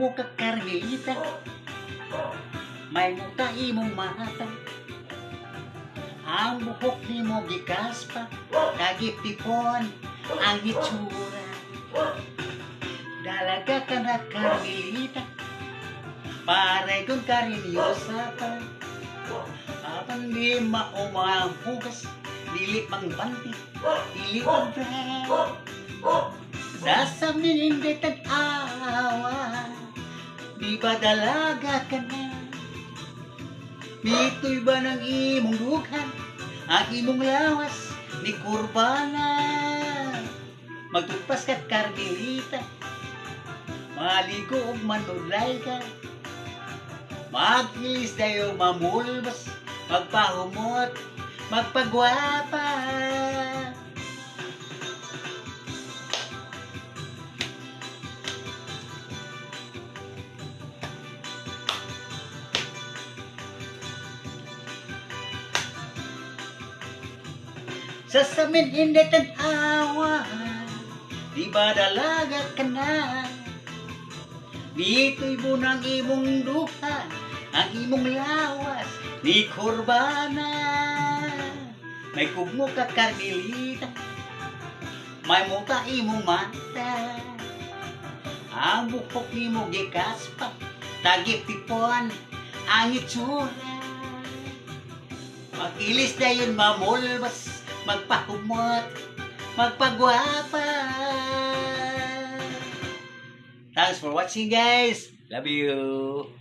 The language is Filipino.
kugbo ka Carmelita, may muta imong mata. Ang buhok ni mo gikaspa, kagipipon ang itsura. Dalaga ka na Carmelita, paray kong karinyosa pa. Apan di maumang hugas, dili pang banti, dili pang brand. Sasamin hindi tag-awa, di ba dalaga ka na? Dito'y ba ng imong dughan, ang imong lawas ni Kurbana? Magtugpas ka't Carmelita, maligo og manulay ka. Mag-ilis dayo mamulbas, magpahumot, magpagwapa. Sasamin hindi tag-awa, di ba dalaga ka na? Dito'y bunang imong duha, ang imong lawas ni Kurbana. May kugmo ka Carmelita, may muka imong mata. Ang buhok ni mo gikaspa, tagip-tipon ang itsura. Mag-ilis na yun mamulbas, magpahumot, magpagwapa. Thanks for watching, guys. Love you.